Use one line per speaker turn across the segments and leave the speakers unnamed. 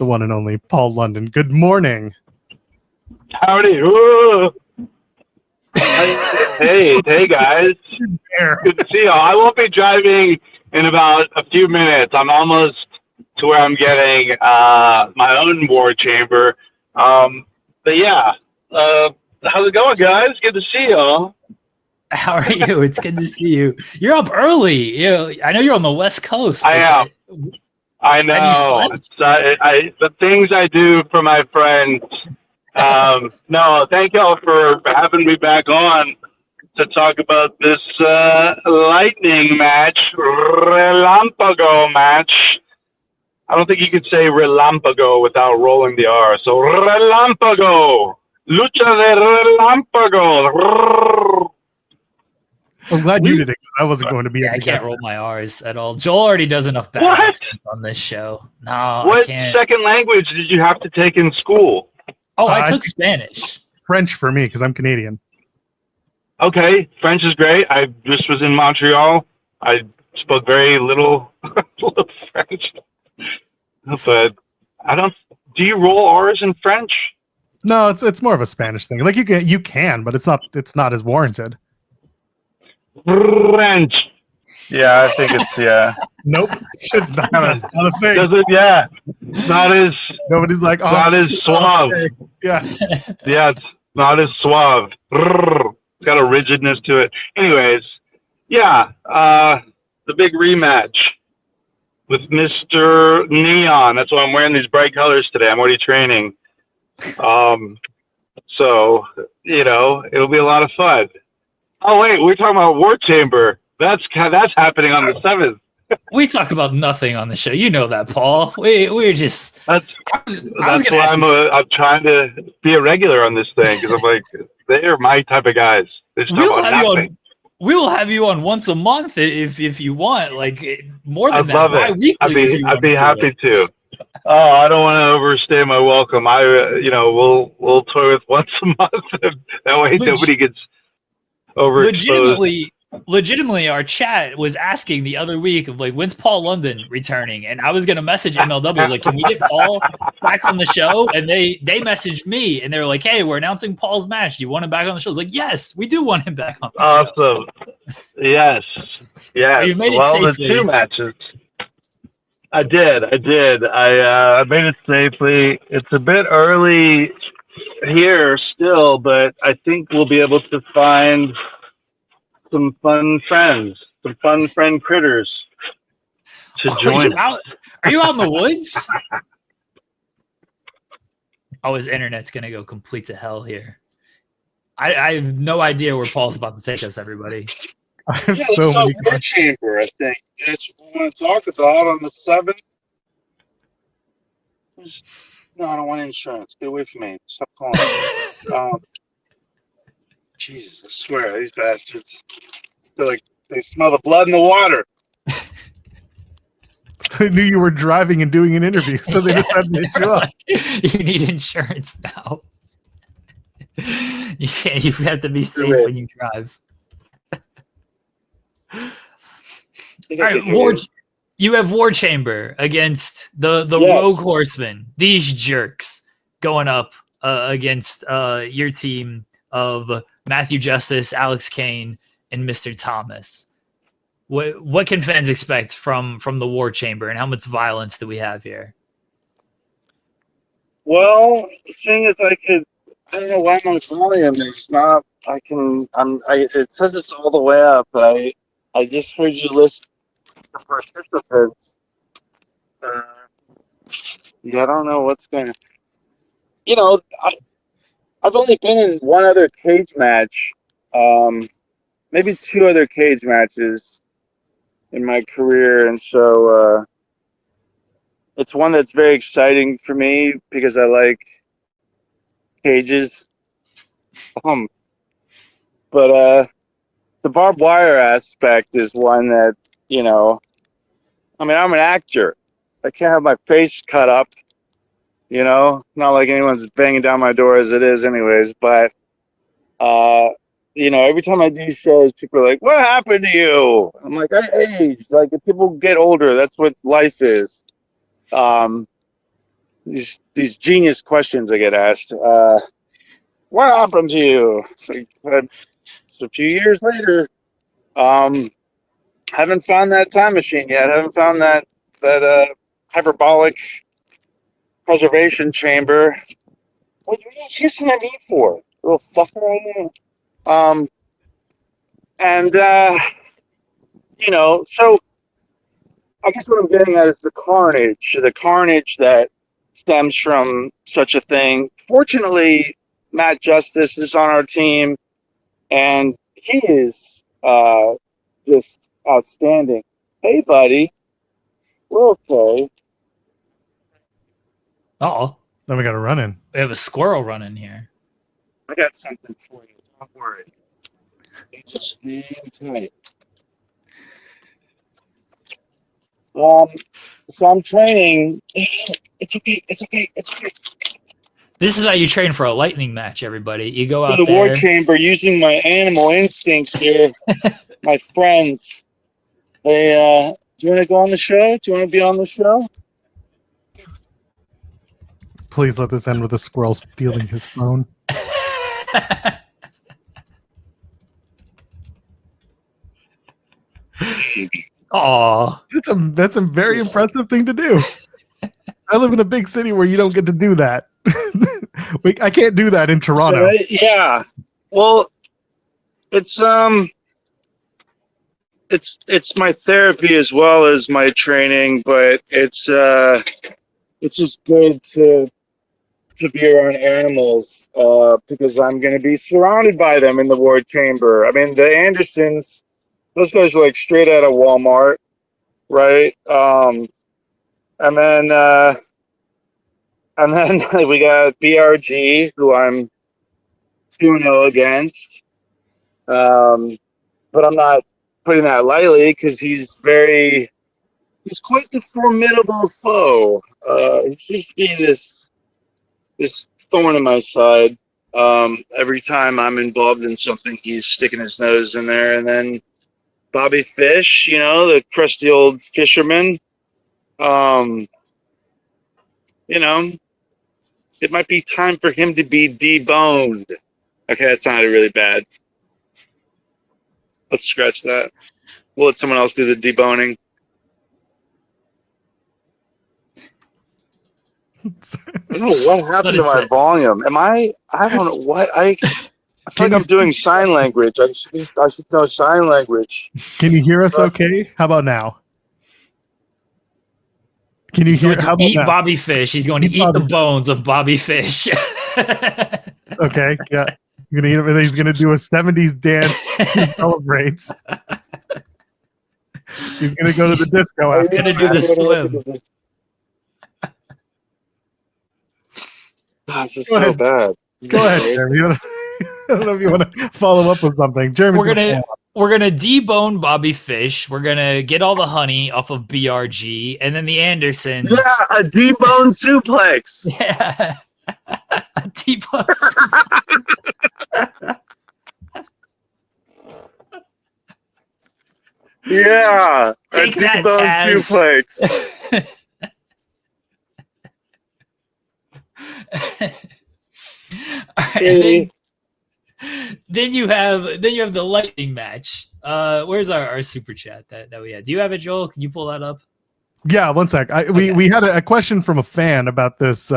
the one and only Paul London. Good morning.
Howdy. Hey guys. Good to see you. I won't be driving in about a few minutes. I'm almost to where I'm getting my own war chamber. But yeah, how's it going, guys? Good to see y'all.
How are you? It's good to see you. You're up early. I know you're on the West Coast.
I am. I know. The things I do for my friends. No, thank y'all for having me back on to talk about this lightning match, relampago match. I don't think you could say relampago without rolling the R. So relampago, lucha de relampago.
I'm glad you did it because I wasn't going to be.
I can't roll my R's at all. Joel already does enough bad accents on this show. No,
what
I can't.
Second language did you have to take in school?
Oh, I took Spanish.
French for me because I'm Canadian.
Okay, French is great. I just was in Montreal. I spoke very little French, but I don't. Do you roll R's in French?
No, it's more of a Spanish thing. Like you can, but it's not as warranted.
French. Yeah, I think it's
Nope, it's not a thing.
Does it? Yeah, not as.
Nobody's like, oh,
not as suave.
Yeah,
yeah, it's not as suave. It's got a rigidness to it. Anyways, yeah, the big rematch with Mr. Neon. That's why I'm wearing these bright colors today. I'm already training. So it'll be a lot of fun. Oh wait, we're talking about War Chamber. That's happening on the 7th.
We talk about nothing on the show. You know that, Paul. We're just.
That's why I'm trying to be a regular on this thing because I'm like, they are my type of guys. They just talk about nothing.
We will have you on once a month if you want, like more than
I'd
that.
Love it. I'd be happy to. Oh, I don't want to overstay my welcome. We'll toy with once a month. That way nobody gets overexposed.
Legitimately, our chat was asking the other week of like, when's Paul London returning? And I was gonna message MLW like, can we get Paul back on the show? And they messaged me and they were like, hey, we're announcing Paul's match. Do you want him back on the show? I was like, yes, we do want him back on the show.
Awesome. Yes.
You made it safely.
The 2 matches. I did. I made it safely. It's a bit early here still, but I think we'll be able to find some fun friends, some fun friend critters to join.
Are you out in the woods? Oh, his internet's going to go complete to hell here. I have no idea where Paul's about to take us, everybody.
I have so many
questions. Chamber, I think. That's what we want to talk about on the 7th. No, I don't want insurance. Get away from me. Stop calling. Jesus, I swear, these bastards. They're like, they smell the blood in the water.
I knew you were driving and doing an interview, so they decided to hit you up.
You need insurance now. You have to be safe when you drive. All right, you have War Chamber against the Rogue Horsemen. These jerks going up against your team of Matthew Justice, Alex Kane, and Mr. Thomas. What can fans expect from the War Chamber, and how much violence do we have here?
Well, the thing is, I don't know why my volume is not. It says it's all the way up, but I just heard you list the participants. I don't know what's going to. I've only been in one other cage match, maybe 2 other cage matches in my career, and so it's one that's very exciting for me because I like cages. But the barbed wire aspect is one that, I'm an actor. I can't have my face cut up. Not like anyone's banging down my door as it is anyways, but, every time I do shows, people are like, what happened to you? I'm like, I aged. Like, if people get older, that's what life is. these genius questions I get asked. What happened to you? So a few years later, haven't found that time machine yet. Haven't found that hyperbolic preservation chamber. What are you hissing at me for, little fucker? And so I guess what I'm getting at is the carnage that stems from such a thing. Fortunately, Matt Justice is on our team, and he is just outstanding. Hey, buddy, we're okay.
Oh,
Then we got to run in.
we have a squirrel running here.
I got something for you. Don't worry. Just hang tight. So I'm training. It's okay.
This is how you train for a lightning match, everybody. You go out
In the
there.
war chamber, using my animal instincts here. My friends. They, do you want to go on the show? Do you want to be on the show?
Please let this end with a squirrel stealing his phone.
Aw.
That's a very impressive thing to do. I live in a big city where you don't get to do that. I can't do that in Toronto.
Yeah. Well, it's my therapy as well as my training, but it's just good to be around animals because I'm going to be surrounded by them in the war chamber. I mean, the Andersons, those guys are like straight out of Walmart, right? And then we got BRG, who I'm 2-0 against. But I'm not putting that lightly because he's quite the formidable foe. He seems to be this thorn in my side. Every time I'm involved in something, he's sticking his nose in there. And then Bobby Fish, the crusty old fisherman. It might be time for him to be deboned. Okay, that sounded really bad. Let's scratch that. We'll let someone else do the deboning. I don't know what happened to my volume. I don't know what I feel like I'm doing sign language. I should know sign language.
Can you hear us okay? How about now? Can you hear? How about
eat
now?
Bobby Fish. He's going to eat the bones of Bobby Fish.
Okay, yeah. He's gonna do a 70s dance to celebrate. He's gonna go to the disco after.
Gonna do the swim.
This is so bad.
Go ahead, Jeremy. I don't know if you want to follow up with something. Jeremy,
we're gonna debone Bobby Fish. We're gonna get all the honey off of BRG, and then the Andersons.
Yeah, a debone suplex.
Yeah, a debone.
Yeah,
take
a
that,
debone
Taz.
suplex.
Right, then you have the lightning match. Where's our super chat that we had? Do you have it, Joel? Can you pull that up?
Yeah, one sec. We had a question from a fan about this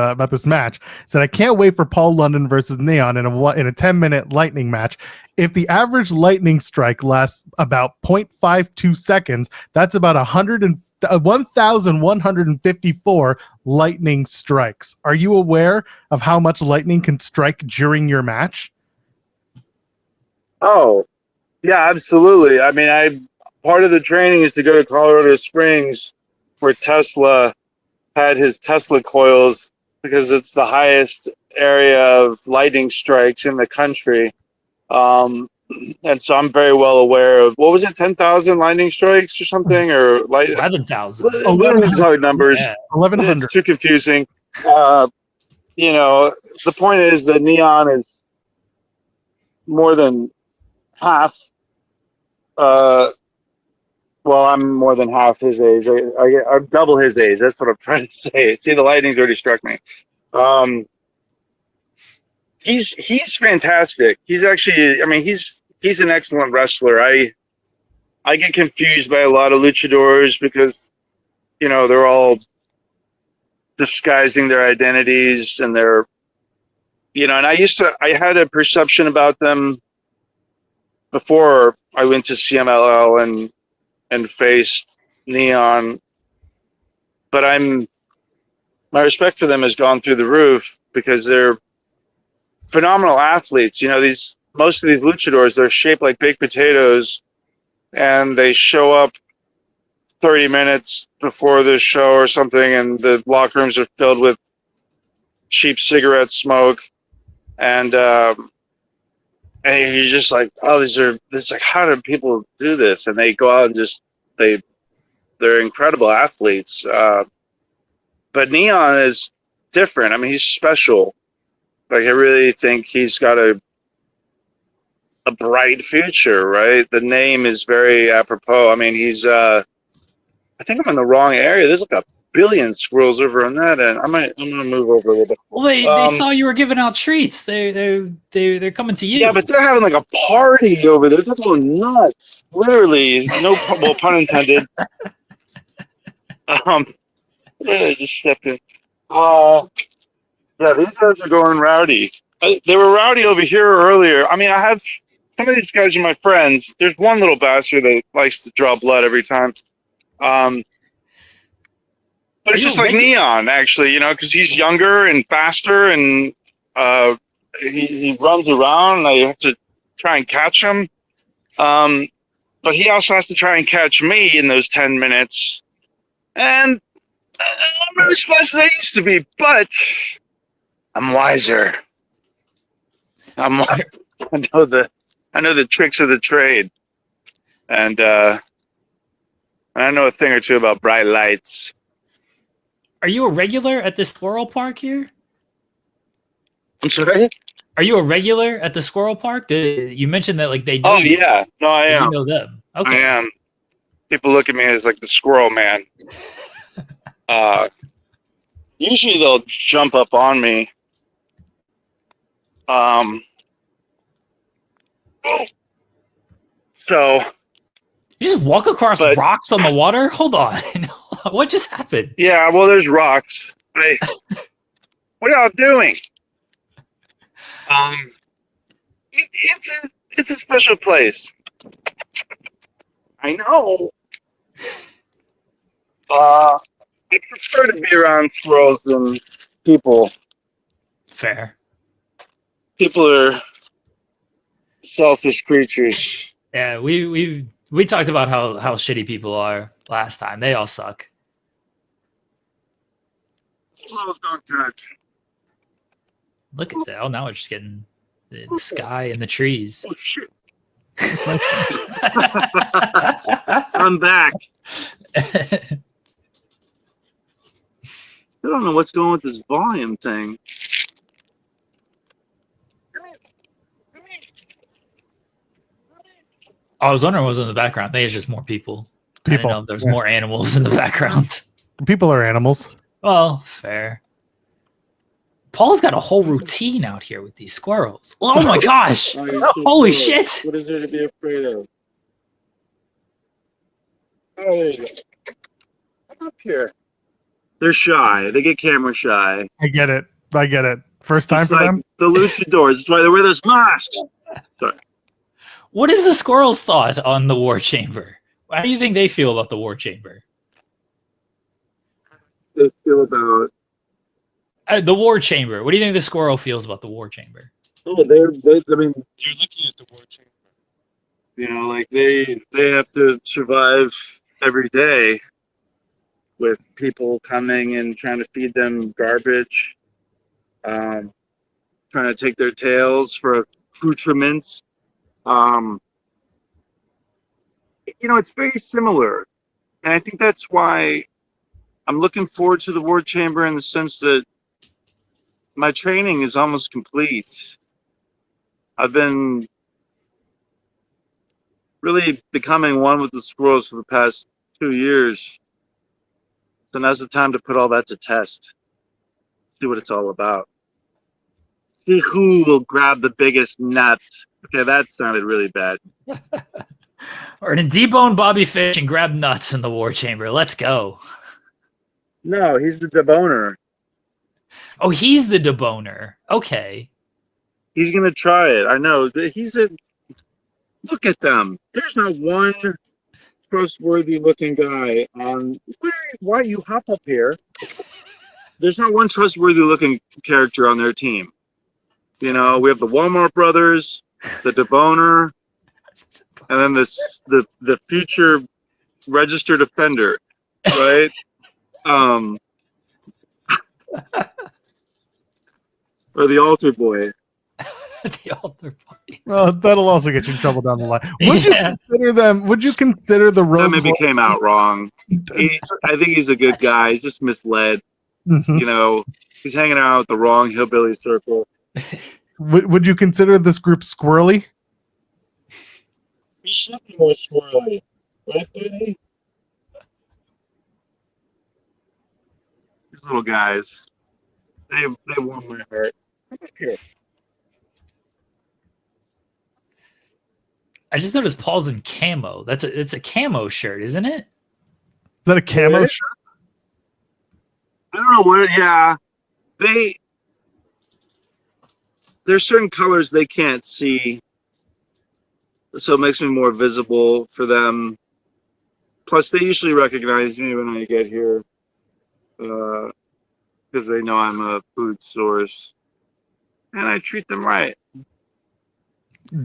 match. Said, I can't wait for Paul London versus Neon in a 10-minute lightning match. If the average lightning strike lasts about 0.52 seconds, that's about 1,154 lightning strikes. Are you aware of how much lightning can strike during your match?
Oh, yeah, absolutely. I mean, part of the training is to go to Colorado Springs, where Tesla had his Tesla coils, because it's the highest area of lightning strikes in the country. And so I'm very well aware of, what was it, 10,000 lightning strikes or something? Or
11,000.
11,000 numbers.
Yeah, 1,100.
It's too confusing. The point is that Neon is more than half Well, I'm more than half his age. I'm double his age. That's what I'm trying to say. See, the lightning's already struck me. He's fantastic. He's actually, I mean, he's an excellent wrestler. I get confused by a lot of luchadors because, you know, they're all disguising their identities and their, you know, and I had a perception about them before I went to CMLL and faced Neon, but my respect for them has gone through the roof because they're phenomenal athletes. You know, most of these luchadors, they're shaped like baked potatoes, and they show up 30 minutes before the show or something, and the locker rooms are filled with cheap cigarette smoke, and you're just like, oh, this like, how do people do this? And they go out and just they're incredible athletes. But Neon is different. I mean, he's special. Like, I really think he's got a bright future, right? The name is very apropos. I mean, he's I think I'm in the wrong area. There's like a billion squirrels over on that end. I'm gonna move over a little bit.
Well, they saw you were giving out treats. They're coming to you.
Yeah, but they're having like a party over there. They're going nuts. Literally, no pun intended. I just stepped in. Yeah, these guys are going rowdy. They were rowdy over here earlier. I mean, I have some of these guys are my friends. There's one little bastard that likes to draw blood every time. But it's just like Neon, actually, you know, because he's younger and faster, and he runs around, and I have to try and catch him. But he also has to try and catch me in those 10 minutes. And I'm not as fast as I used to be, but I'm wiser. I know the tricks of the trade, and I know a thing or two about bright lights.
Are you a regular at the Squirrel Park here?
I'm sorry?
Are you a regular at the Squirrel Park? You mentioned that like they know.
Oh yeah, no, I am.
You know them. Okay.
I am. People look at me as like the Squirrel Man. Usually they'll jump up on me. So
you just walk across rocks on the water? Hold on. What just happened?
Yeah, well, there's rocks. Hey, what are y'all doing? It's a special place. I know. I prefer to be around squirrels than people.
Fair.
People are selfish creatures.
Yeah, we talked about how shitty people are last time. They all suck.
Squirrels don't judge.
Look at that. Oh, now we're just getting the sky and the trees.
Oh, shit. I'm back. I don't know what's going with this volume thing.
I was wondering what was in the background. I think it's just more people. I didn't know if there's more animals in the background.
People are animals.
Well, fair. Paul's got a whole routine out here with these squirrels. Oh my gosh! Holy shit!
What is there to be afraid of? Oh, there you go. Come up here. They're shy. They get camera shy.
I get it. First time for them?
The luchadors. That's why they wear those masks. Sorry.
What is the squirrels' thought on the War Chamber? How do you think they feel about the War Chamber?
They feel about
the War Chamber. What do you think the squirrel feels about the War Chamber?
Oh, I mean, you're looking at the War Chamber. You know, like they have to survive every day with people coming and trying to feed them garbage, trying to take their tails for accoutrements. You know, it's very similar. And I think that's why I'm looking forward to the War Chamber in the sense that my training is almost complete. I've been really becoming one with the Squirrels for the past 2 years. So now's the time to put all that to test. See what it's all about. See who will grab the biggest nut. Okay, that sounded really bad.
Or to debone Bobby Fish and grab nuts in the War Chamber. Let's go.
No, he's the deboner.
Oh, he's the deboner. Okay.
He's gonna try it. I know. He's a look at them. There's not one trustworthy looking guy on why you hop up here. There's not one trustworthy looking character on their team. You know, we have the Walmart brothers, the deboner, and then the future registered offender, right? Or the altar boy.
The altar boy.
Well, that'll also get you in trouble down the line. Would you consider them? Would you consider the Rogue?
That maybe came out wrong. I think he's a good guy. He's just misled.
Mhm.
You know, he's hanging out with the wrong hillbilly circle.
Would you consider this group squirrely?
He should be more squirrely, right, buddy? These little guys, they warm my heart. Come up here.
I just noticed Paul's in camo. It's a camo shirt, isn't it?
Is that a camo
Yeah.
shirt?
I don't know where. Yeah, there's certain colors they can't see, so it makes me more visible for them. Plus, they usually recognize me when I get here, because they know I'm a food source, and I treat them right.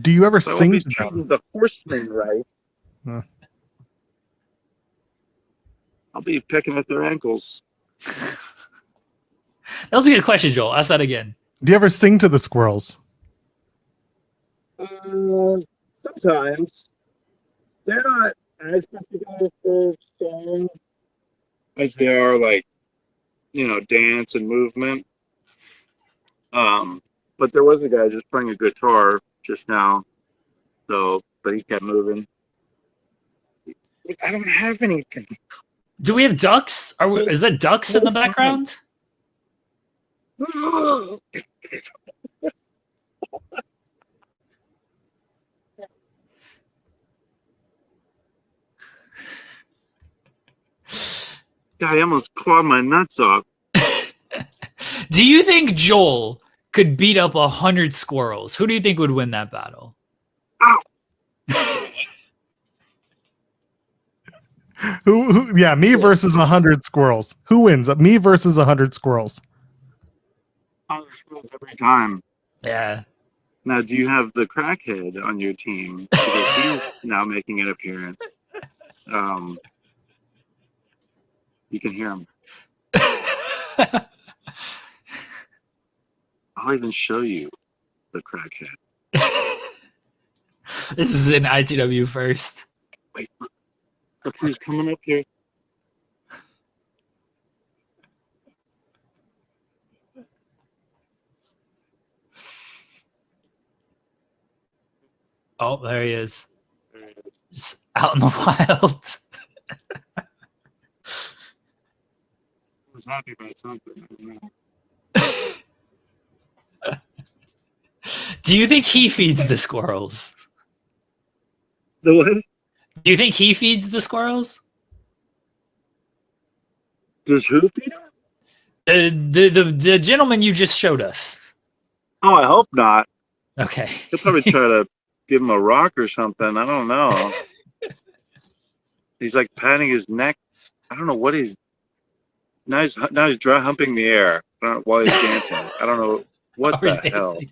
Do you ever
So I won't
sing
be
to
treating
them?
the horsemen right.
Huh.
I'll be picking at their ankles.
That was a good question, Joel. Ask that again.
Do you ever sing to the squirrels?
Sometimes they're not as particular for song as they are like, you know, dance and movement. But there was a guy just playing a guitar just now, so but he kept moving. I don't have anything.
Do we have ducks? Is that ducks in the background?
God, I almost clawed my nuts off.
Do you think Joel could beat up 100 squirrels? Who do you think would win that battle?
Ow!
Who? Yeah, me versus 100 squirrels. Who wins? Me versus 100 squirrels.
Every time.
Yeah.
Now, do you have the crackhead on your team? Because he's now making an appearance. You can hear him. I'll even show you the crackhead.
This is in ITW first.
Wait, look who's coming up here.
Oh, there he is. Just out in the wild.
I was happy about something. I don't know.
Do you think he feeds the squirrels?
The what?
Do you think he feeds the squirrels?
Does who feed him?
The gentleman you just showed us.
Oh, I hope not.
Okay.
He'll probably try to give him a rock or something. I don't know. He's like patting his neck. I don't know what he's. Now he's dry humping the air while he's dancing. I don't know what
Or he's
the hell.
dancing.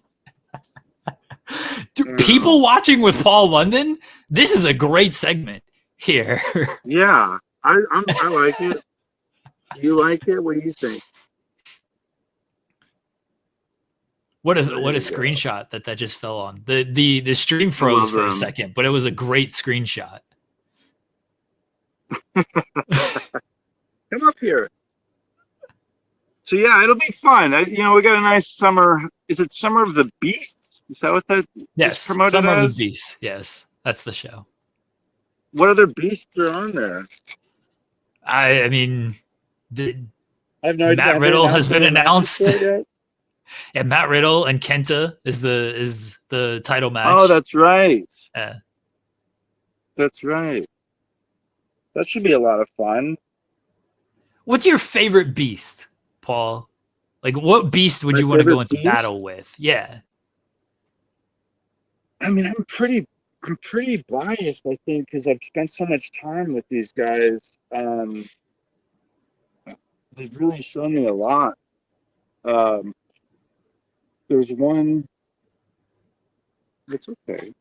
Dude, people watching with Paul London, this is a great segment here.
Yeah, I like it. You like it? What do you think?
What a screenshot that just fell on. The stream froze for a second, but it was a great screenshot.
Come up here. So yeah, it'll be fun. We got a nice summer. Is it Summer of the Beast? Is that what that
Yes,
is promoted
Summer
as?
of the Beast. Yes, that's the show.
what other beasts are on there?
I mean,
I have no idea.
Matt Riddle has been announced.
Yet?
Yeah, Matt Riddle and Kenta is the title match.
Oh, that's right.
Yeah.
That's right. That should be a lot of fun.
What's your favorite beast, Paul? Like, what beast would you want to go into battle with? Yeah.
I mean, I'm pretty biased, I think, because I've spent so much time with these guys. They've really shown me a lot. There's one. It's okay.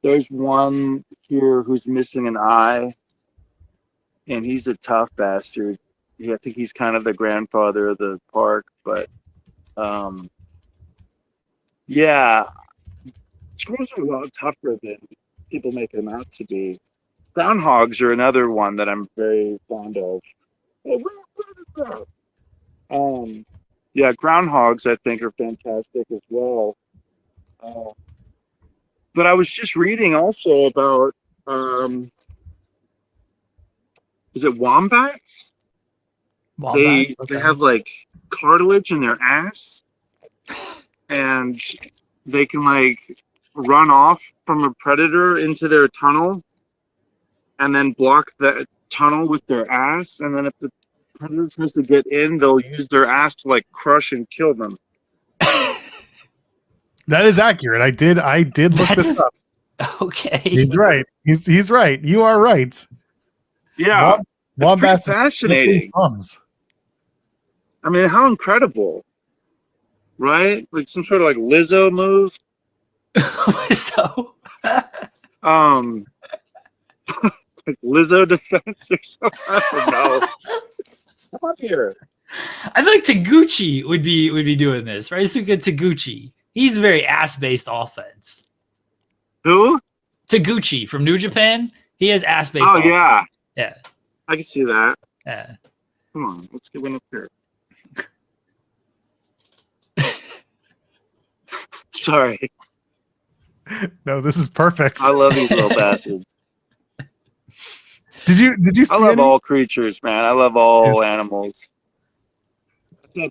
There's one here who's missing an eye, and he's a tough bastard. Yeah, I think he's kind of the grandfather of the park, but yeah, squirrels are a lot tougher than people make them out to be. Groundhogs are another one that I'm very fond of. Hey, what is that? Yeah, groundhogs I think are fantastic as well. But I was just reading also about is it wombats? They have like cartilage in their ass, and they can like run off from a predator into their tunnel, and then block the tunnel with their ass. And then if the predator tries to get in, they'll use their ass to like crush and kill them.
That is accurate. I did look this up.
Okay.
He's right. He's right. You are right.
Yeah.
Wombats
fascinating. I mean, how incredible, right? Like some sort of like Lizzo move.
Lizzo.
Like Lizzo defense or something. I don't know. Come up here.
I feel like Taguchi would be doing this, right? Ryusuke Taguchi. He's very ass-based offense.
Who?
Taguchi from New Japan. He has ass-based.
Oh
offense.
yeah. I can see that.
Yeah.
Come on, let's get one up here. Sorry.
No, this is perfect.
I love these little bastards.
Did you see
I love all creatures, man. I love all animals.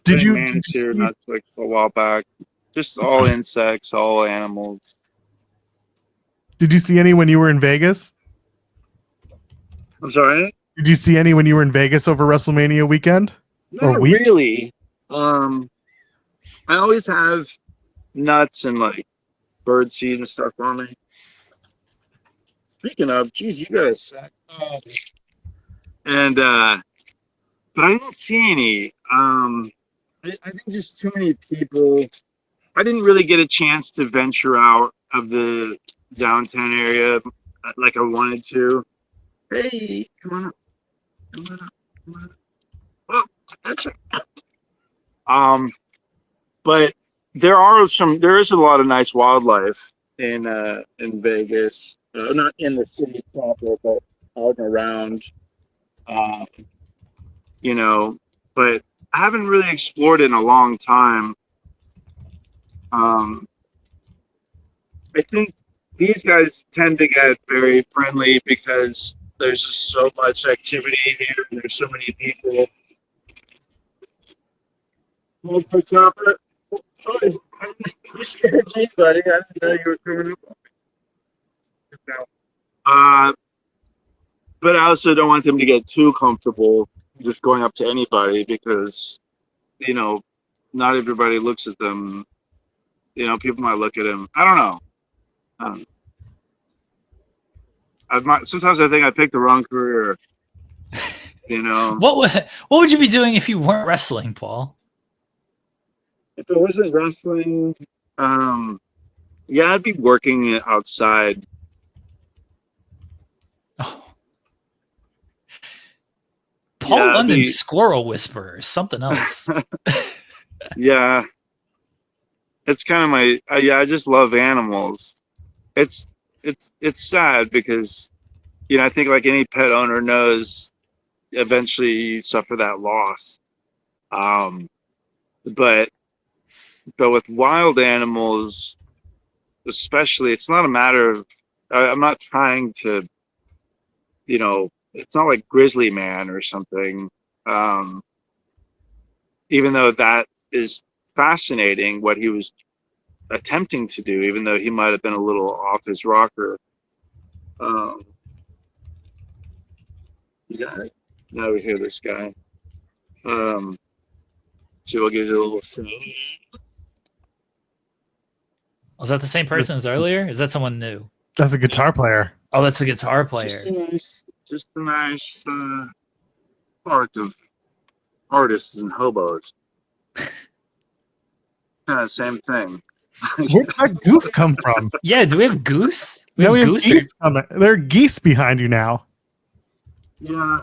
Did you
see not like a while back? Just all insects, all animals.
Did you see any when you were in Vegas?
I'm sorry?
Did you see any when you were in Vegas over WrestleMania weekend?
Not really. I always have nuts and like bird seed and stuff on me. Speaking of, geez, you got a sack. And but I didn't see any. I think just too many people. I didn't really get a chance to venture out of the downtown area like I wanted to. Hey, come on up. Oh, that's it. But there is a lot of nice wildlife in Vegas. Not in the city proper, but out and around. But I haven't really explored it in a long time. I think these guys tend to get very friendly because there's just so much activity here and there's so many people. Hold for chopper. Sorry, you scared me, buddy. I didn't know you were coming up. But I also don't want them to get too comfortable just going up to anybody because, not everybody looks at them. People might look at him. I don't know. Sometimes I think I picked the wrong career.
What would you be doing if you weren't wrestling, Paul?
If it wasn't wrestling, I'd be working outside.
Oh. Paul London's Squirrel Whisperer is something else.
Yeah. It's kind of I just love animals. It's sad because, I think like any pet owner knows eventually you suffer that loss. But with wild animals, especially, it's not a matter of, I'm not trying to it's not like Grizzly Man or something. Even though that is fascinating, what he was attempting to do, even though he might have been a little off his rocker. Yeah, now we hear this guy. So we'll give you a little.
Was that the same person as earlier? Is that someone new?
That's a guitar player.
Oh, that's the guitar player.
Just a nice part of artists and hobos. Kind of same thing.
Where'd that goose come from?
Yeah, do we have goose?
We have
goose
geese coming. There are geese behind you now.
Yeah,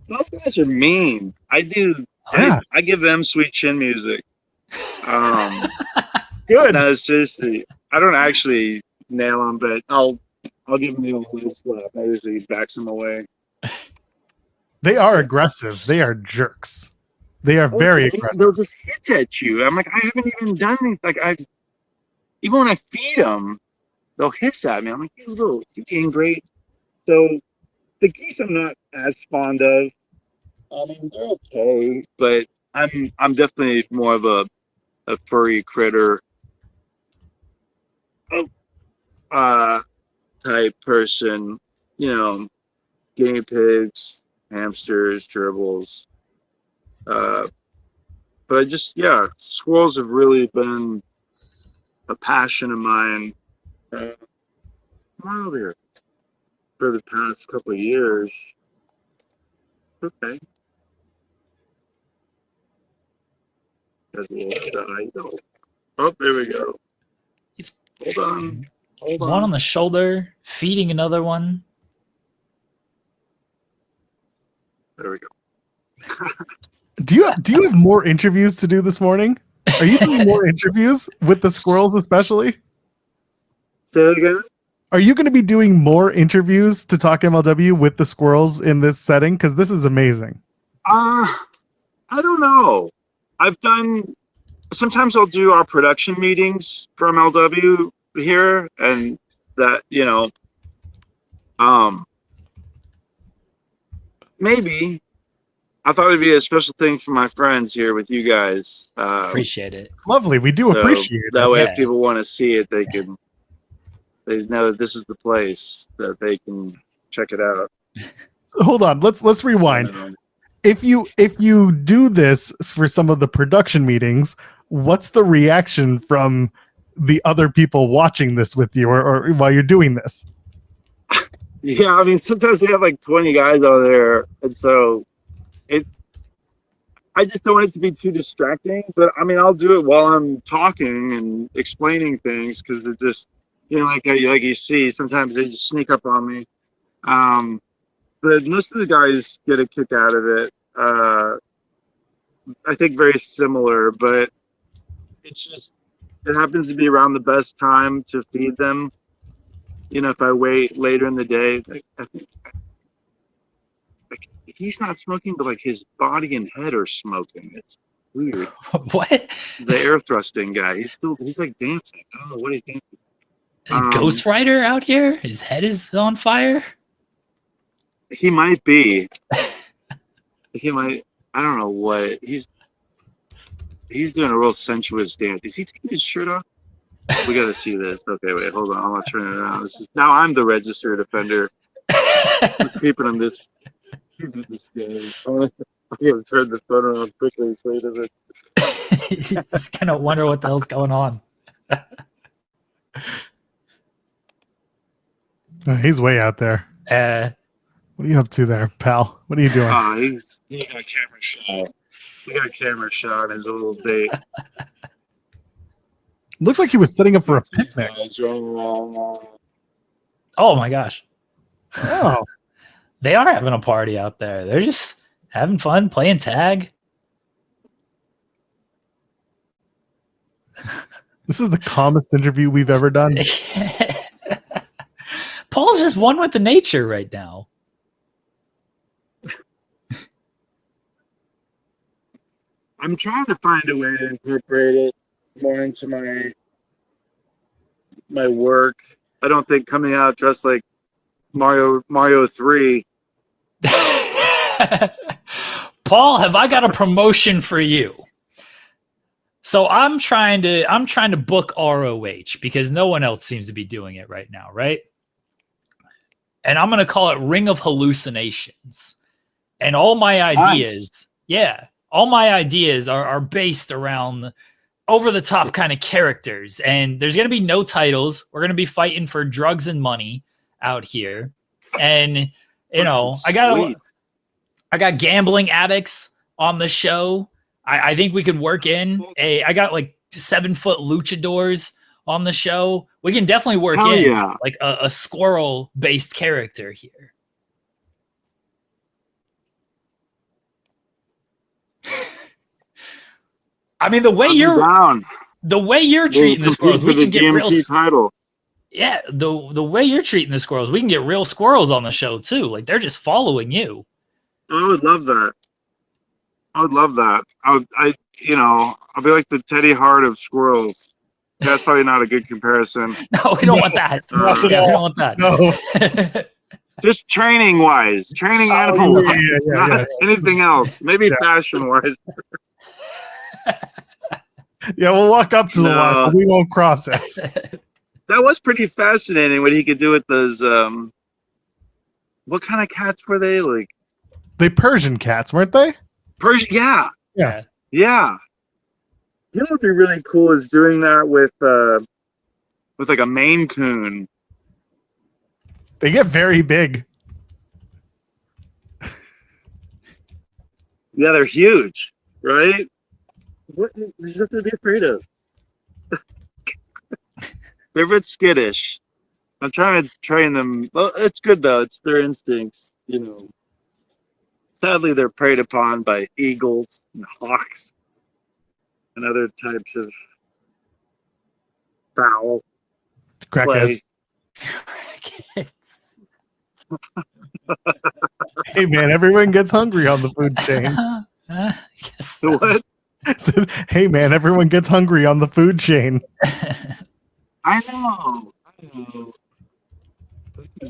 those guys are mean. I do.
Yeah.
I give them sweet chin music.
Good.
No, seriously, I don't actually nail them, but I'll give them the old lip slap. I usually backs them away.
They are aggressive. They are jerks. They are very aggressive.
They'll just hit at you. I'm like, I haven't even done anything. Like even when I feed them, they'll hiss at me. I'm like, you gain great. So the geese I'm not as fond of. I mean, they're okay, but I'm definitely more of a furry critter type person. Guinea pigs, hamsters, gerbils. But squirrels have really been a passion of mine. Come on over here. For the past couple of years. Okay. Oh, there we go. Hold on.
One on the shoulder, feeding another one.
There we go.
Do you have more interviews to do this morning? Are you doing more interviews with the squirrels, especially?
Say it again.
Are you going to be doing more interviews to talk MLW with the squirrels in this setting? Because this is amazing.
I don't know. Sometimes I'll do our production meetings for MLW here, and that, maybe. I thought it'd be a special thing for my friends here with you guys.
Appreciate it.
Lovely. We do appreciate it.
That way, if people want to see it, they know that this is the place that they can check it out.
Hold on. Let's rewind. If you do this for some of the production meetings, what's the reaction from the other people watching this with you, or while you're doing this?
Yeah, I mean, sometimes we have like 20 guys out there, and so I just don't want it to be too distracting. But I mean, I'll do it while I'm talking and explaining things, because they're just, like you see, sometimes they just sneak up on me. But most of the guys get a kick out of it. I think very similar, but it happens to be around the best time to feed them. If I wait later in the day, I think he's not smoking, but like his body and head are smoking. It's weird.
What?
The air thrusting guy. He's like dancing. I don't know what he's dancing.
Ghost Rider out here? His head is on fire?
He might be. He might. I don't know what he's doing. A real sensuous dance. Is he taking his shirt off? We got to see this. Okay, wait, hold on. I'm gonna turn it around. Now I'm the registered offender. Just keeping him this game. I'm gonna turn the phone around quickly so he doesn't.
Just kind of wonder what the hell's going on.
He's way out there. What are you up to there, pal? What are you doing?
He got a camera shot. We got a camera shot as a little date.
Looks like he was setting up for a picnic.
Oh my gosh.
Oh.
They are having a party out there. They're just having fun, playing tag.
This is the calmest interview we've ever done.
Paul's just one with the nature right now.
I'm trying to find a way to incorporate it more into my work. I don't think coming out dressed like Mario 3
Paul, have I got a promotion for you? So I'm trying to book ROH because no one else seems to be doing it right now, right? And I'm going to call it Ring of Hallucinations. And all my ideas, all my ideas are based around over the top kind of characters. And there's going to be no titles. We're going to be fighting for drugs and money out here. And you know, I got gambling addicts on the show. I think we could work in I got like 7-foot luchadors on the show. We can definitely work like a squirrel based character here. I mean, the way you're treating the squirrels, we can get real title. Yeah, the way you're treating the squirrels, we can get real squirrels on the show too. Like they're just following you.
I would love that. I'll be like the Teddy Hart of squirrels. That's probably not a good comparison.
No, we don't want that. We don't want that.
No.
Just training animal wise, not anything else. Maybe fashion wise.
Yeah, we'll walk up to the line, but we won't cross it.
That was pretty fascinating what he could do with those. What kind of cats were they? Like
they Persian cats, weren't they?
Persian, yeah. You know what would be really cool is doing that with like a Maine Coon.
They get very big.
Yeah, they're huge, right? What there's nothing to be afraid of. They're a bit skittish. I'm trying to train them. Well, it's good though. It's their instincts, you know. Sadly, they're preyed upon by eagles and hawks and other types of fowl.
Crackheads. Hey man, everyone gets hungry on the food chain.
Yes.
What?
Said, hey man, everyone gets hungry on the food chain.
I know.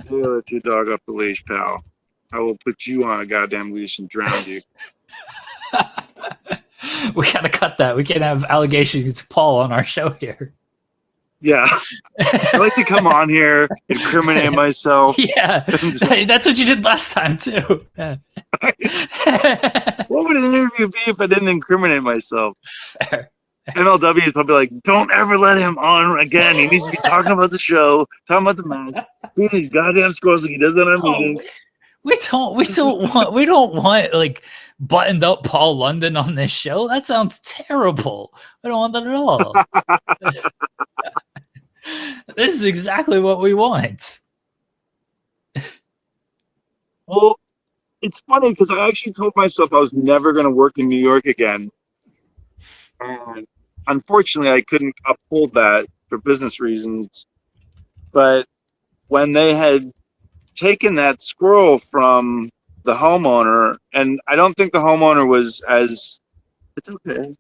Let your dog off the leash, pal. I will put you on a goddamn leash and drown you.
We gotta cut that. We can't have allegations against Paul on our show here.
Yeah. I like to come on here, incriminate myself.
Yeah. That's what you did last time too.
What would an interview be if I didn't incriminate myself?
Fair.
MLW is probably like, don't ever let him on again. He needs to be talking about the show, talking about the match. These goddamn squirrels like he does that on meetings.
We don't want like buttoned up Paul London on this show. That sounds terrible. We don't want that at all. This is exactly what we want.
Well, it's funny because I actually told myself I was never going to work in New York again. And unfortunately, I couldn't uphold that for business reasons. But when they had taken that squirrel from the homeowner, and I don't think the homeowner was as... It's okay.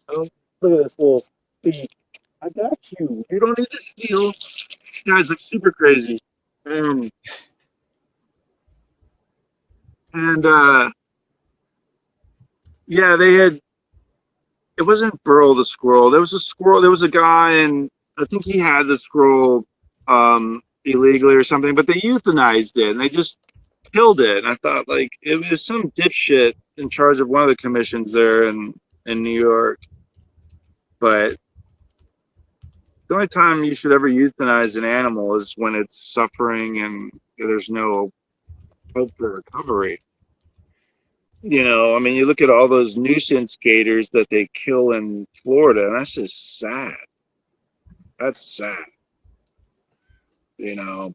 Oh, look at this little feet. I got you. You don't need to steal. This guy's like super crazy. Yeah, they had. It wasn't Burl the squirrel. There was a squirrel. There was a guy, and I think he had the squirrel illegally or something. But they euthanized it, and they just killed it. And I thought, like, it was some dipshit in charge of one of the commissions there in New York. But the only time you should ever euthanize an animal is when it's suffering and there's no hope for recovery. You know, I mean, you look at all those nuisance gators that they kill in Florida, and that's just sad. That's sad. You know.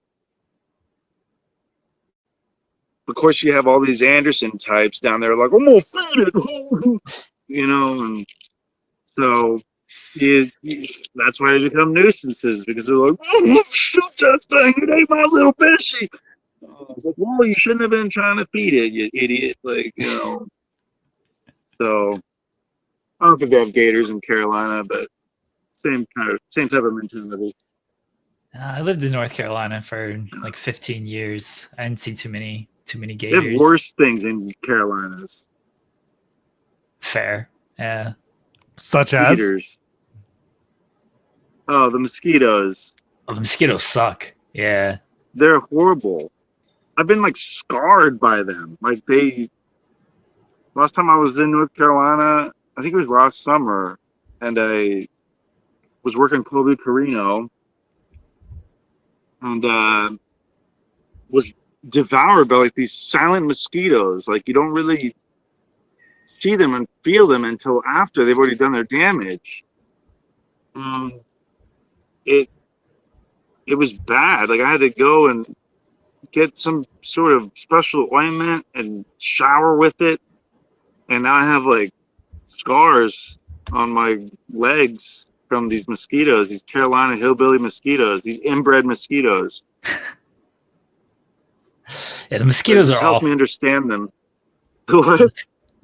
Of course, you have all these Anderson types down there like, I'm going to feed it. You know, and so... that's why they become nuisances, because they're like, oh, shoot that thing, it ain't my little Bessie. It's like, well, you shouldn't have been trying to feed it, you idiot. Like, you know. So I don't think they have gators in Carolina, but same type of mentality.
I lived in North Carolina for like 15 years. I didn't see too many
They have
gators.
worse things in Carolinas.
Fair. Yeah.
Such as
Mosquitoes. Oh, the mosquitoes.
Oh, the mosquitoes suck. Yeah.
They're horrible. I've been like scarred by them. Like last time I was in North Carolina, I think it was last summer, and I was working Kobe Carino and was devoured by like these silent mosquitoes. Like you don't really see them and feel them until after they've already done their damage. It was bad. Like I had to go and get some sort of special ointment and shower with it, and now I have like scars on my legs from these mosquitoes, these Carolina hillbilly mosquitoes, these inbred mosquitoes.
Yeah, the mosquitoes are
helps
awful.
me understand them. What?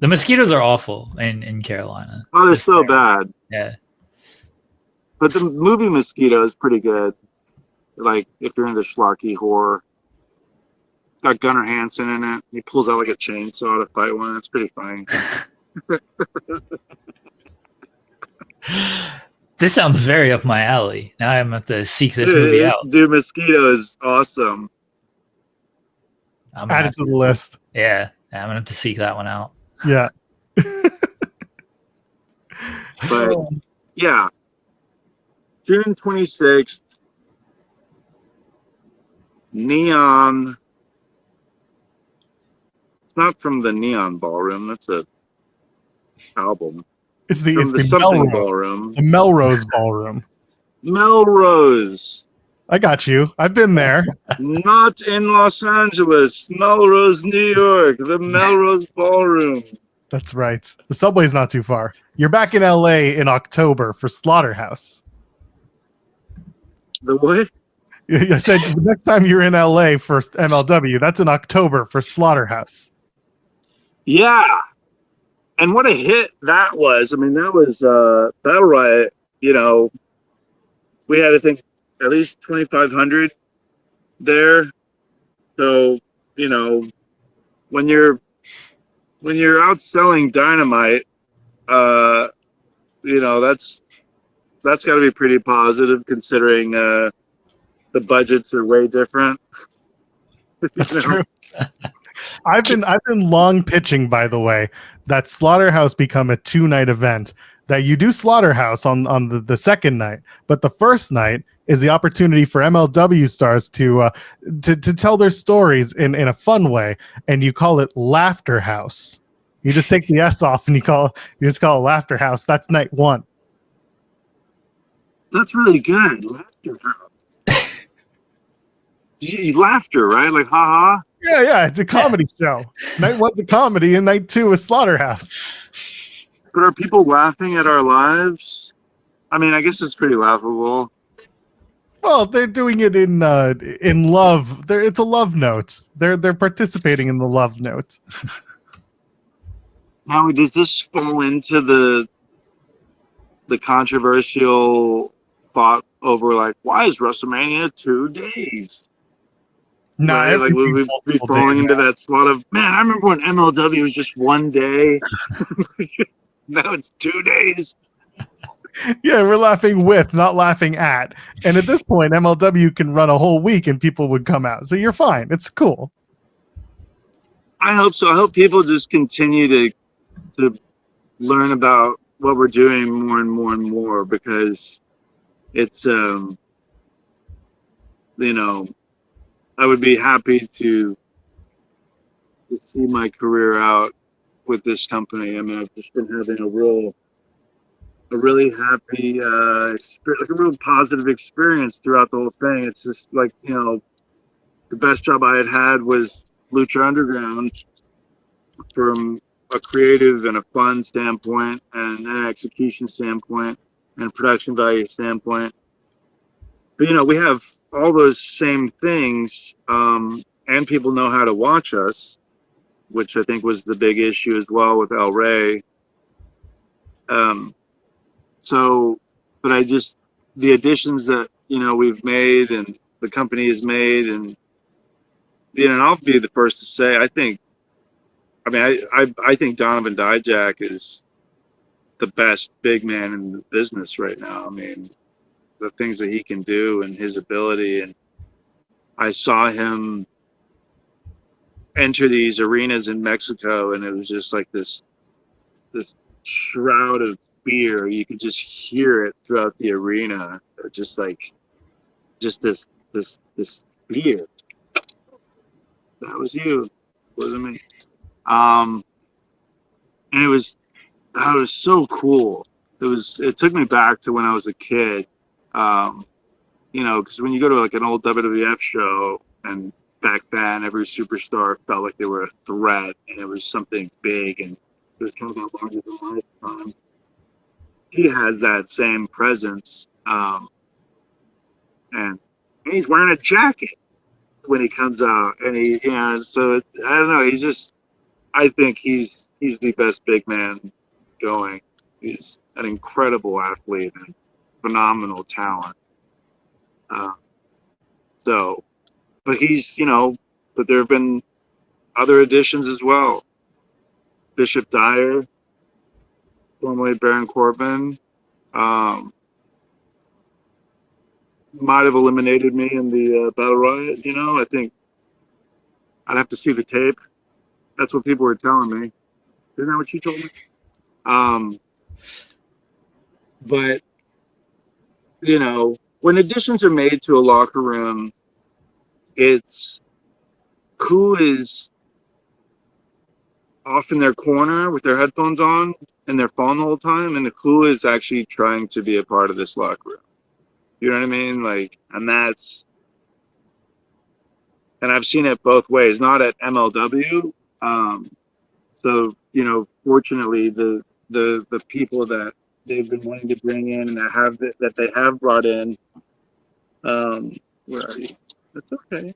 The mosquitoes are awful in Carolina.
Oh, they're so bad.
Yeah.
But the movie Mosquito is pretty good. Like if you're into schlocky horror. It's got Gunnar Hansen in it. He pulls out like a chainsaw to fight one. It's pretty funny.
This sounds very up my alley. Now I'm going to have to seek this movie out.
Dude, Mosquito is awesome.
add it to the list.
Yeah, I'm going to have to seek that one out.
Yeah.
But yeah, June 26th, Neon. It's not from the Neon Ballroom. That's a album.
It's the
From
it's
the
the
something
Melrose,
Ballroom.
the Melrose Ballroom.
Melrose.
I got you. I've been there.
Not in Los Angeles. Melrose, New York. The Melrose Ballroom.
That's right. The subway's not too far. You're back in LA in October for Slaughterhouse.
The what?
I said the next time you're in LA for MLW, that's in October for Slaughterhouse.
Yeah. And what a hit that was. I mean, that was Battle Riot. You know, we had, I think, at least 2,500 there. So, you know, when you're out selling Dynamite, you know, that's got to be pretty positive considering the budgets are way different.
That's true. I've been long pitching, by the way, that Slaughterhouse become a 2-night event. That you do Slaughterhouse on the second night, but the first night is the opportunity for MLW stars to tell their stories in a fun way, and you call it Laughter House. You just take the S off and you just call it Laughter House. That's night one.
That's really good. Laughter House. Laughter, right? Like ha ha.
Yeah, it's a comedy show. Night one's a comedy, and night two is Slaughterhouse.
But are people laughing at our lives? I mean, I guess it's pretty laughable.
Well, they're doing it in love. It's a love note. They're participating in the love note.
Now, does this fall into the controversial thought over like why is WrestleMania 2 days?
No,
right? Like we've been falling into that slot of man. I remember when MLW was just one day. Now it's 2 days.
Yeah, we're laughing with, not laughing at. And at this point, MLW can run a whole week and people would come out. So you're fine. It's cool.
I hope so. I hope people just continue to learn about what we're doing more and more and more because it's you know, I would be happy to see my career out with this company. I mean, I've just been having a really happy experience, like a real positive experience throughout the whole thing. It's just like, you know, the best job I had was Lucha Underground from a creative and a fun standpoint and an execution standpoint and production value standpoint. But, you know, we have all those same things and people know how to watch us, which I think was the big issue as well with El Rey. So, but the additions that we've made and the company has made, and I'll be the first to say I think Donovan Dijak is the best big man in the business right now. I mean, the things that he can do and his ability, and I saw him enter these arenas in Mexico, and it was just like this shroud of fear. You could just hear it throughout the arena, just this fear. That was you, wasn't me. And it was so cool. It took me back to when I was a kid. Because when you go to like an old WWF show, and back then every superstar felt like they were a threat, and it was something big, and it was kind of a larger than life time. He has that same presence, and he's wearing a jacket when he comes out, and so I don't know. I think he's the best big man going. He's an incredible athlete and phenomenal talent. But there have been other additions as well. Bishop Dyer, formerly Baron Corbin, might have eliminated me in the Battle Riot. I think I'd have to see the tape. That's what people were telling me. Isn't that what you told me? But when additions are made to a locker room, it's who is off in their corner with their headphones on and their phone the whole time, and who is actually trying to be a part of this locker room. You know what I mean? And I've seen it both ways, not at MLW. Fortunately, the people that they've been wanting to bring in and that they have brought in, where are you? That's okay.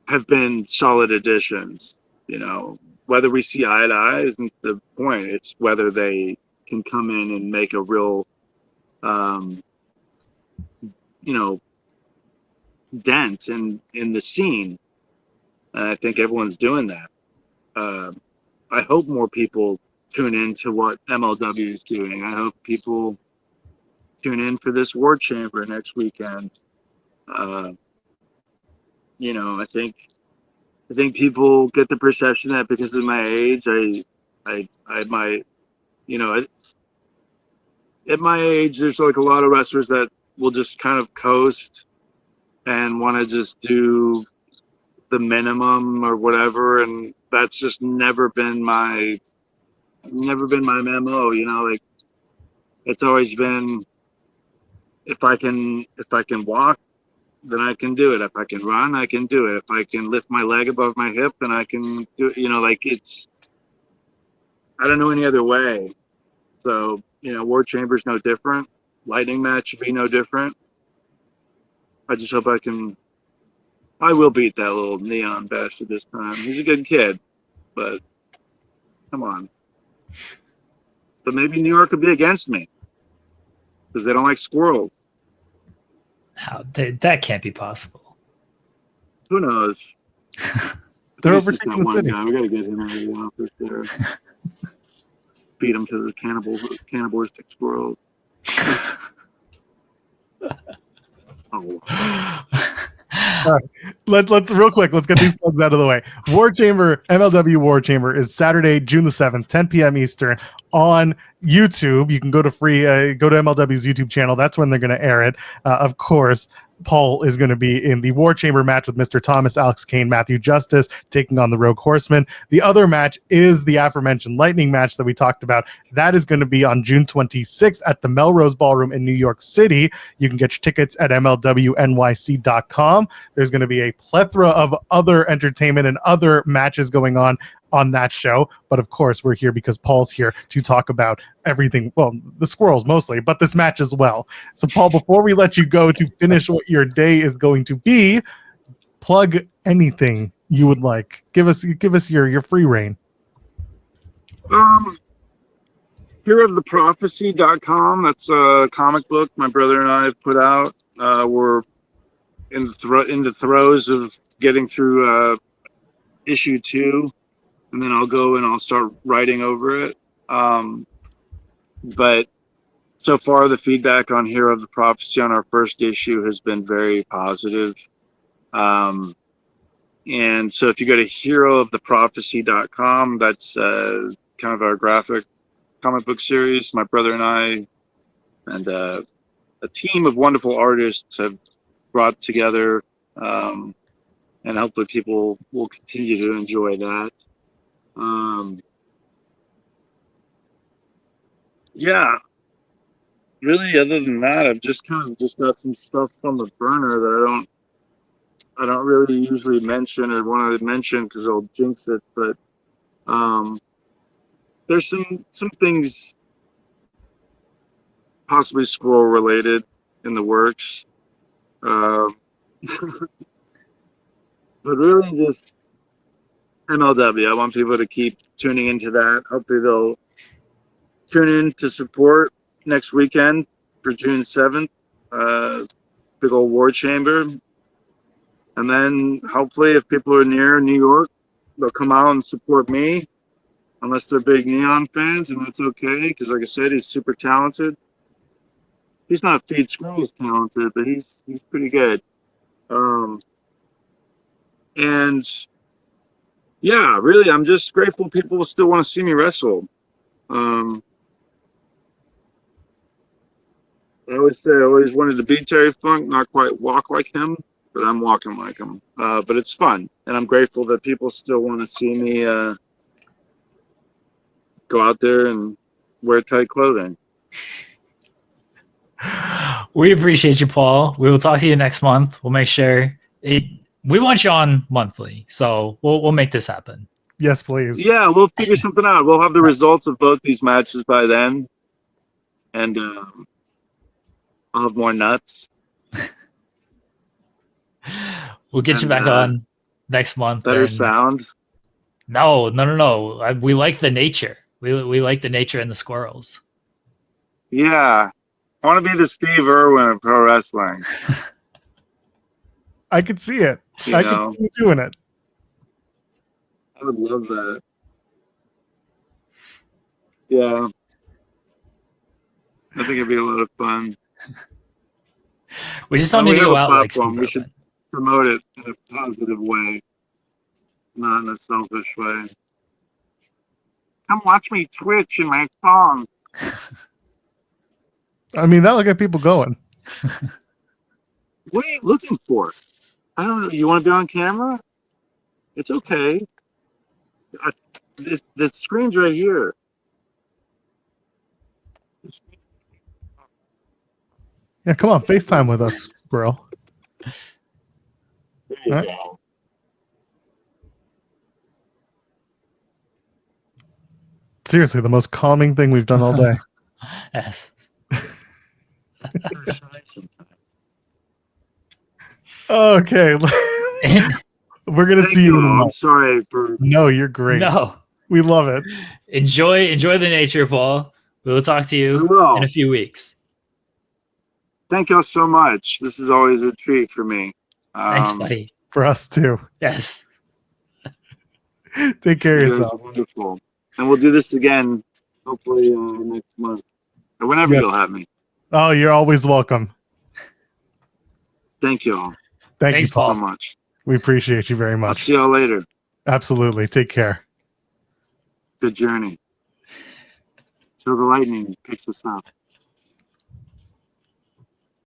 Have been solid additions. Whether we see eye to eye isn't the point. It's whether they can come in and make a real, dent in the scene. And I think everyone's doing that. I hope more people tune into what MLW is doing. I hope people tune in for this War Chamber next weekend. I think people get the perception that because of my age, I might, at my age, there's like a lot of wrestlers that will just kind of coast and want to just do the minimum or whatever, and that's just never been my MO. It's always been, if I can walk, then I can do it. If I can run, I can do it. If I can lift my leg above my hip, then I can do it. I don't know any other way. So, War Chamber's no different. Lightning match should be no different. I just hope I will beat that little neon bastard this time. He's a good kid, but come on. But maybe New York will be against me because they don't like squirrels.
That can't be possible.
Who knows?
They're overtaking the city.
Guy. We got to get him out of the office there. Beat him to the cannibalistic squirrels.
All right. Let's real quick. Let's get these plugs out of the way. MLW War Chamber is Saturday, June the 7th, 10 p.m. Eastern on YouTube. You can go to MLW's YouTube channel. That's when they're going to air it. Of course, Paul is going to be in the War Chamber match with Mr. Thomas, Alex Kane, Matthew Justice, taking on the Rogue Horsemen. The other match is the aforementioned Lightning match that we talked about. That is going to be on June 26th at the Melrose Ballroom in New York City. You can get your tickets at MLWNYC.com. There's going to be a plethora of other entertainment and other matches going on that show. But of course, we're here because Paul's here to talk about everything. Well, the Squirrels mostly, but this match as well. So, Paul, before we let you go to finish what your day is going to be, plug anything you would like. Give us your free reign.
herooftheprophecy.com. That's a comic book my brother and I have put out. We're in the throes of getting through issue 2, and then I'll go and I'll start writing over it. But so far, the feedback on Hero of the Prophecy on our first issue has been very positive. And so if you go to herooftheprophecy.com, that's kind of our graphic comic book series. My brother and I and a team of wonderful artists have brought together, and hopefully people will continue to enjoy that. Yeah, really, other than that, I've just got some stuff from the burner that I don't really usually mention or want to mention because I'll jinx it. But there's some things possibly Squirrel related in the works. But really just MLW. I want people to keep tuning into that. Hopefully they'll tune in to support next weekend for June 7th. Big old War Chamber. And then hopefully if people are near New York, they'll come out and support me. Unless they're big Neon fans, and that's okay, because like I said, he's super talented. He's not Feed Squirrels talented, but he's pretty good. And yeah, really, I'm just grateful people still want to see me wrestle. I always say I always wanted to be Terry Funk, not quite walk like him, but I'm walking like him. But it's fun, and I'm grateful that people still want to see me go out there and wear tight clothing.
We appreciate you, Paul. We will talk to you next month. We'll make sure we want you on monthly, so we'll make this happen.
Yes, please.
Yeah, we'll figure something out. We'll have the results of both these matches by then, and I'll have more nuts.
We'll get you back on next month.
Better sound.
No. We like the nature. We like the nature and the squirrels.
Yeah. I want to be the Steve Irwin of pro wrestling.
I could see it. I could see you doing it.
I would love that. Yeah. I think it'd be a lot of fun.
We just don't need to go out like Steve
Irwin. We should promote it in a positive way, not in a selfish way. Come watch me twitch in my song.
I mean, that'll get people going.
What are you looking for? I don't know. You want to be on camera? It's okay. The screen's right here.
Yeah, come on, FaceTime with us, Squirrel.
There you go.
Seriously, the most calming thing we've done all day.
Yes.
Okay. We're going to see you in a month.
I'm sorry for...
No, you're great.
No.
We love it.
Enjoy the nature, Paul. We will talk to you in a few weeks.
Thank y'all so much. This is always a treat for me.
Thanks, buddy.
For us, too.
Yes.
Take care of yourself.
Wonderful. And we'll do this again, hopefully next month. Or whenever you'll have me.
Oh, you're always welcome.
Thank you all.
Thanks,
you
Paul,
so much.
We appreciate you very much.
I'll see y'all later.
Absolutely. Take care.
Good journey. Till the lightning picks us up.